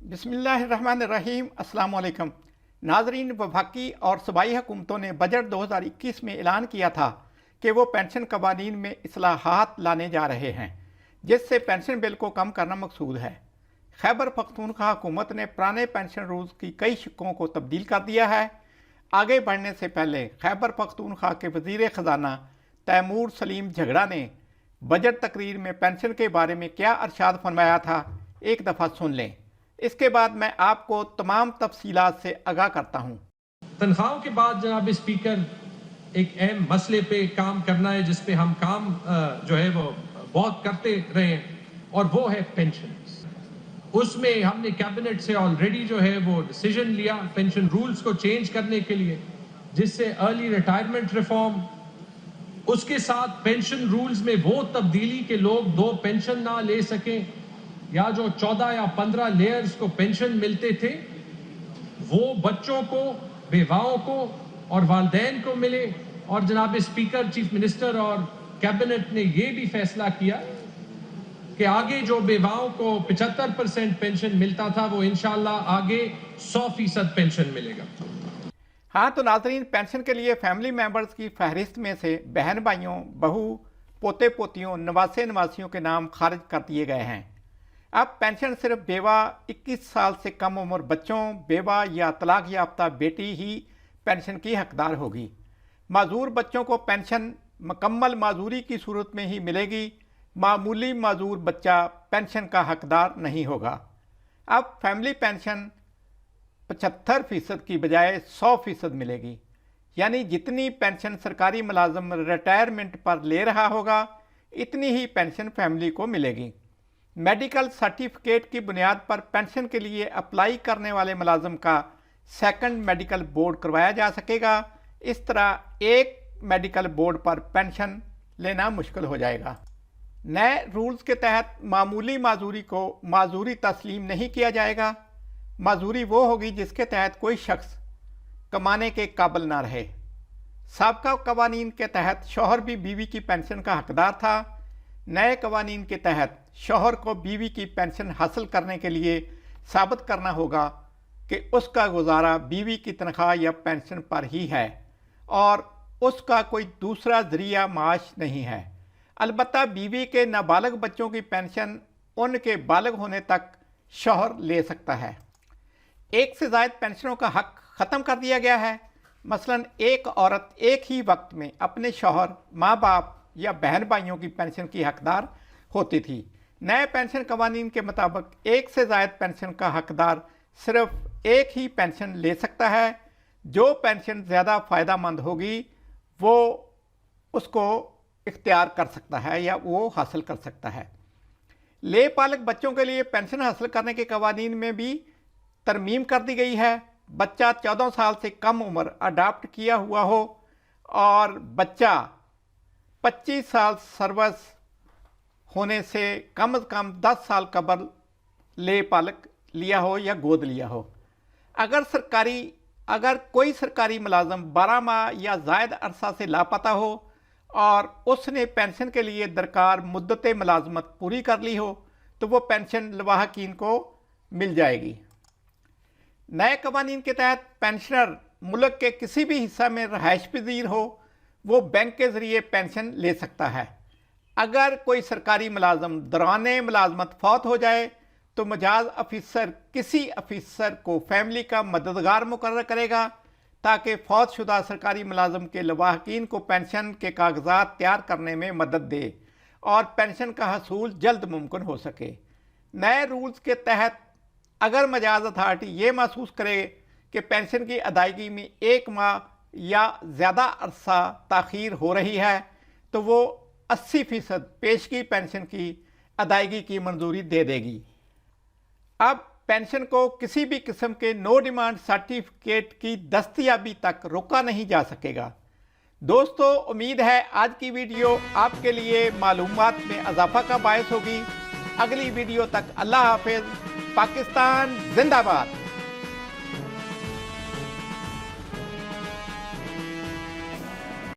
बिस्मिल्लाहिर्रहमानिर्रहीम। अस्सलाम वालेकुम नाजरीन। वफाकी और सूबाई हुकूमतों ने बजट 2021 में ऐलान किया था कि वो पेंशन कवानीन में इस्लाहात लाने जा रहे हैं, जिससे पेंशन बिल को कम करना मकसूद है। खैबर पख्तूनख्वा हुकूमत ने पुराने पेंशन रूल्स की कई शिक्कों को तब्दील कर दिया है। आगे बढ़ने से पहले खैबर पख्तूनख्वा के वज़ीर ख़जाना तैमूर सलीम झगड़ा ने बजट तकरीर में पेंशन के बारे में क्या इरशाद फरमाया था, एक दफ़ा सुन लें। इसके बाद मैं आपको तमाम तफसीलात से आगाह करता हूँ। तनख्वाहों के बाद जनाब स्पीकर एक अहम मसले पे काम करना है, जिस पे हम काम जो है वो बहुत करते रहे हैं, और वो है पेंशन। उसमें हमने कैबिनेट से ऑलरेडी जो है वो डिसीजन लिया पेंशन रूल्स को चेंज करने के लिए, जिससे अर्ली रिटायरमेंट रिफॉर्म, उसके साथ पेंशन रूल्स में वो तब्दीली के लोग दो पेंशन ना ले सकें, या जो 14 या 15 लेयर्स को पेंशन मिलते थे वो बच्चों को, बेवाओं को और वालिदैन को मिले। और जनाब स्पीकर, चीफ मिनिस्टर और कैबिनेट ने ये भी फैसला किया कि आगे जो बेवाओं को 75% पेंशन मिलता था वो इंशाल्लाह आगे 100% पेंशन मिलेगा। हाँ तो नाजरीन, पेंशन के लिए फैमिली मेंबर्स की फहरिस्त में से बहन भाइयों, बहू, पोते पोतियों, नवासे नवासियों के नाम खारिज कर दिए गए हैं। अब पेंशन सिर्फ बेवा 21 साल से कम उम्र बच्चों, बेवा या तलाक याफ्ता बेटी ही पेंशन की हकदार होगी। माजूर बच्चों को पेंशन मुकम्मल माजूरी की सूरत में ही मिलेगी। मामूली माजूर बच्चा पेंशन का हकदार नहीं होगा। अब फैमिली पेंशन 75% की बजाय 100% मिलेगी, यानी जितनी पेंशन सरकारी मुलाजम रिटायरमेंट पर ले रहा होगा इतनी ही पेंशन फैमिली को मिलेगी। मेडिकल सर्टिफिकेट की बुनियाद पर पेंशन के लिए अप्लाई करने वाले मुलाजम का सेकंड मेडिकल बोर्ड करवाया जा सकेगा। इस तरह एक मेडिकल बोर्ड पर पेंशन लेना मुश्किल हो जाएगा। नए रूल्स के तहत मामूली माजूरी को माजूरी तस्लीम नहीं किया जाएगा। माजूरी वो होगी जिसके तहत कोई शख्स कमाने के काबिल ना रहे। साबका कवानीन के तहत शौहर भी बीवी की पेंशन का हकदार था। नए कवानीन के तहत शौहर को बीवी की पेंशन हासिल करने के लिए साबित करना होगा कि उसका गुजारा बीवी की तनख्वाह या पेंशन पर ही है और उसका कोई दूसरा जरिया माश नहीं है। अलबत्ता बीवी के नाबालिग बच्चों की पेंशन उनके बालिग होने तक शौहर ले सकता है। एक से ज़ायद पेंशनों का हक ख़त्म कर दिया गया है। मसलन एक औरत एक ही वक्त में अपने शौहर, माँ बाप या बहन भाइयों की पेंशन की हकदार होती थी। नए पेंशन कवानीन के मुताबिक एक से ज़ायद पेंशन का हकदार सिर्फ एक ही पेंशन ले सकता है। जो पेंशन ज़्यादा फ़ायदा मंद होगी वो उसको इख्तियार कर सकता है या वो हासिल कर सकता है। ले पालक बच्चों के लिए पेंशन हासिल करने के कवानीन में भी तरमीम कर दी गई है। बच्चा 14 साल से कम उम्र अडॉप्ट किया हुआ हो और बच्चा 25 साल सर्विस होने से कम 10 साल कबल ले पालक लिया हो या गोद लिया हो। अगर कोई सरकारी मुलाजम 12 माह या ज़ायद अरसा से लापता हो और उसने पेंशन के लिए दरकार मुद्दत मुलाजमत पूरी कर ली हो तो वो पेंशन लवाहकीन को मिल जाएगी। नए कवानीन के तहत पेंशनर मुल्क के किसी भी हिस्सा में रहायश पजीर हो वो बैंक के ज़रिए पेंशन ले सकता है। अगर कोई सरकारी मुलाजम दौराने मुलाजमत फौत हो जाए तो मजाज अफिसर किसी अफिसर को फैमिली का मददगार मुकर्रर करेगा ताकि फौत शुदा सरकारी मुलाजम के लवाहकीन को पेंशन के कागजात तैयार करने में मदद दे और पेंशन का हसूल जल्द मुमकिन हो सके। नए रूल्स के तहत अगर मजाज अथॉरिटी ये महसूस करे कि पेंशन की अदायगी में 1 माह या ज़्यादा अरसा ताख़ीर हो रही है तो वो 80% पेशगी पेंशन की अदायगी की मंजूरी दे देगी। अब पेंशन को किसी भी किस्म के नो डिमांड सर्टिफिकेट की दस्तयाबी तक रोका नहीं जा सकेगा। दोस्तों, उम्मीद है आज की वीडियो आपके लिए मालूमात में इजाफा का बायस होगी। अगली वीडियो तक अल्लाह हाफिज़। पाकिस्तान जिंदाबाद।